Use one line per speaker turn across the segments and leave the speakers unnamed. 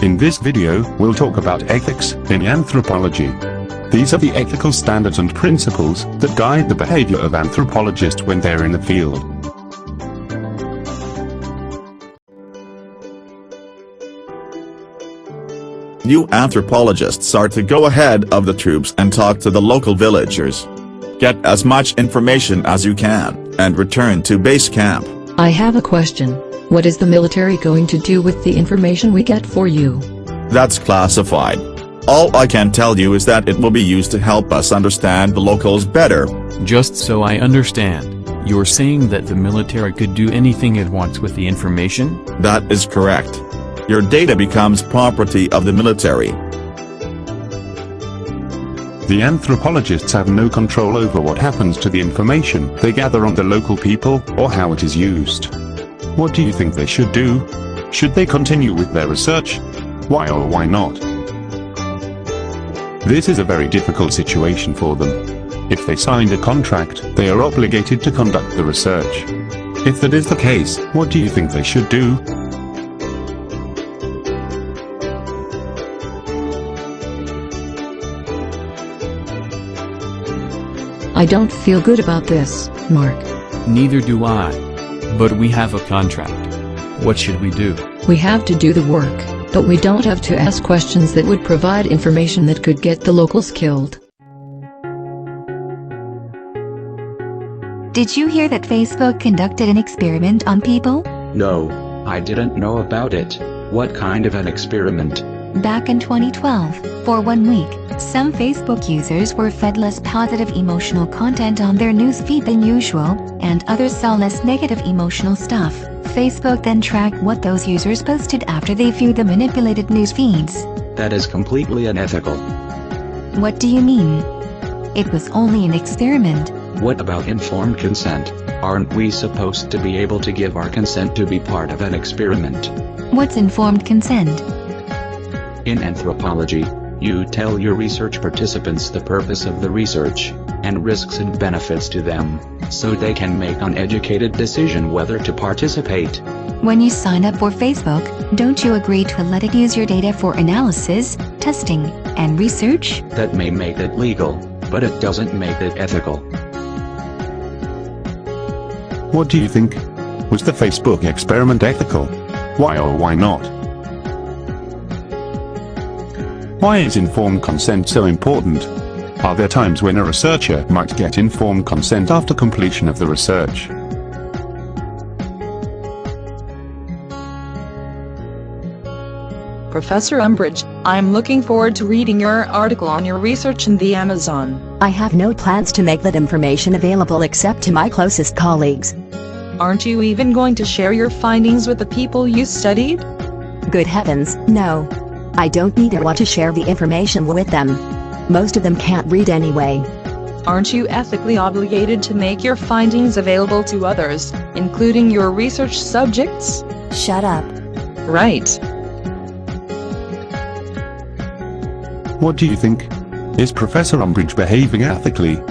In this video, we'll talk about ethics in anthropology. These are the ethical standards and principles that guide the behavior of anthropologists when they're in the field.
You anthropologists are to go ahead of the troops and talk to the local villagers. Get as much information as you can, and return to base camp.
I have a question. What is the military going to do with the information we get for you?
That's classified. All I can tell you is that it will be used to help us understand the locals better.
Just so I understand, you're saying that the military could do anything it wants with the information?
That is correct. Your data becomes property of the military.
The anthropologists have no control over what happens to the information they gather on the local people, or how it is used. What do you think they should do? Should they continue with their research? Why or why not? This is a very difficult situation for them. If they signed a contract, they are obligated to conduct the research. If that is the case, what do you think they should do?
I don't feel good about this, Mark.
Neither do I. But we have a contract. What should we do?
We have to do the work, but we don't have to ask questions that would provide information that could get the locals killed.
Did you hear that Facebook conducted an experiment on people?
No, I didn't know about it. What kind of an experiment?
Back in 2012, for 1 week, some Facebook users were fed less positive emotional content on their news feed than usual, and others saw less negative emotional stuff. Facebook then tracked what those users posted after they viewed the manipulated news feeds.
That is completely unethical.
What do you mean? It was only an experiment.
What about informed consent? Aren't we supposed to be able to give our consent to be part of an experiment?
What's informed consent?
In anthropology, you tell your research participants the purpose of the research, and risks and benefits to them, so they can make an educated decision whether to participate.
When you sign up for Facebook, don't you agree to let it use your data for analysis, testing, and research?
That may make it legal, but it doesn't make it ethical.
What do you think? Was the Facebook experiment ethical? Why or why not? Why is informed consent so important? Are there times when a researcher might get informed consent after completion of the research?
Professor Umbridge, I'm looking forward to reading your article on your research in the Amazon.
I have no plans to make that information available except to my closest colleagues.
Aren't you even going to share your findings with the people you studied?
Good heavens, no. I don't either want to share the information with them. Most of them can't read anyway.
Aren't you ethically obligated to make your findings available to others, including your research subjects?
Shut up.
Right.
What do you think? Is Professor Umbridge behaving ethically?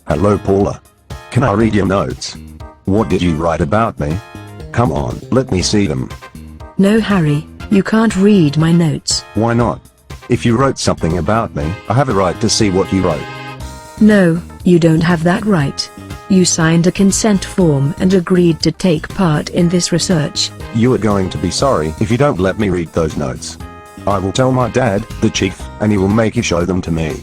Hello Paula. Can I read your notes? What did you write about me? Come on, let me see them.
No Harry, you can't read my notes.
Why not? If you wrote something about me, I have a right to see what you wrote.
No, you don't have that right. You signed a consent form and agreed to take part in this research.
You are going to be sorry if you don't let me read those notes. I will tell my dad, the chief, and he will make you show them to me.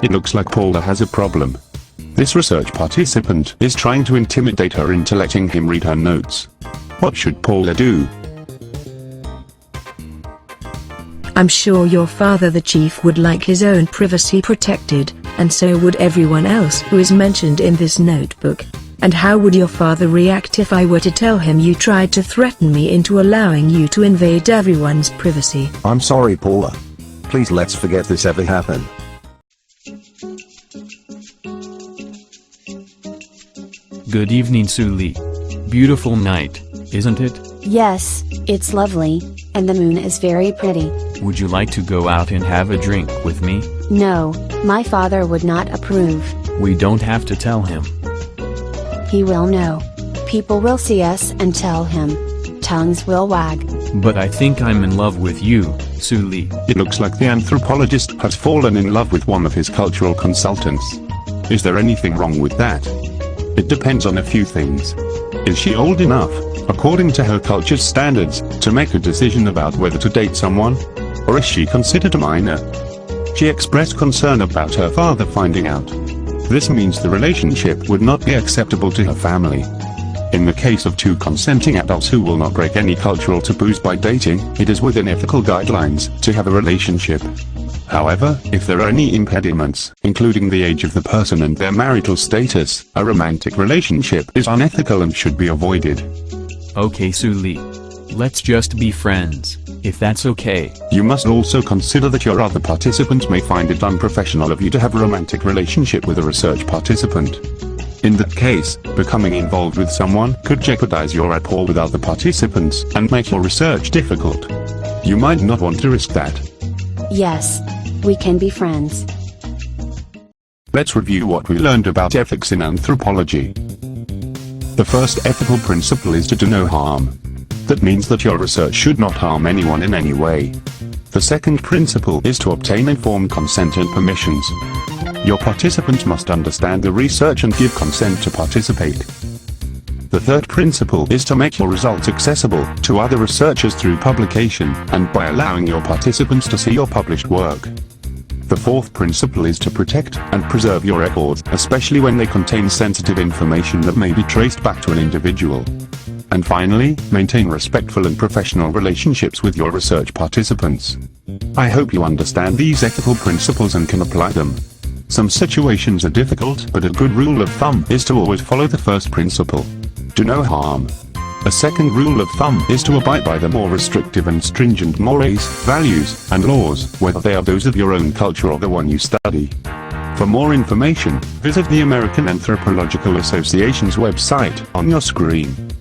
It looks like Paula has a problem. This research participant is trying to intimidate her into letting him read her notes. What should Paula do?
I'm sure your father the chief would like his own privacy protected, and so would everyone else who is mentioned in this notebook. And how would your father react if I were to tell him you tried to threaten me into allowing you to invade everyone's privacy?
I'm sorry Paula. Please let's forget this ever happened.
Good evening, Suli. Beautiful night, isn't it?
Yes, it's lovely, and the moon is very pretty.
Would you like to go out and have a drink with me?
No, my father would not approve.
We don't have to tell him.
He will know. People will see us and tell him. Tongues will wag.
But I think I'm in love with you, Su Li.
It looks like the anthropologist has fallen in love with one of his cultural consultants. Is there anything wrong with that? It depends on a few things. Is she old enough, according to her culture's standards, to make a decision about whether to date someone? Or is she considered a minor? She expressed concern about her father finding out. This means the relationship would not be acceptable to her family. In the case of two consenting adults who will not break any cultural taboos by dating, it is within ethical guidelines to have a relationship. However, if there are any impediments, including the age of the person and their marital status, a romantic relationship is unethical and should be avoided.
Okay, Su Li. Let's just be friends, if that's okay.
You must also consider that your other participants may find it unprofessional of you to have a romantic relationship with a research participant. In that case, becoming involved with someone could jeopardize your rapport with other participants and make your research difficult. You might not want to risk that.
Yes, we can be friends.
Let's review what we learned about ethics in anthropology. The first ethical principle is to do no harm. That means that your research should not harm anyone in any way. The second principle is to obtain informed consent and permissions. Your participants must understand the research and give consent to participate. The third principle is to make your results accessible to other researchers through publication, and by allowing your participants to see your published work. The fourth principle is to protect and preserve your records, especially when they contain sensitive information that may be traced back to an individual. And finally, maintain respectful and professional relationships with your research participants. I hope you understand these ethical principles and can apply them. Some situations are difficult, but a good rule of thumb is to always follow the first principle. Do no harm. A second rule of thumb is to abide by the more restrictive and stringent mores, values, and laws, whether they are those of your own culture or the one you study. For more information, visit the American Anthropological Association's website on your screen.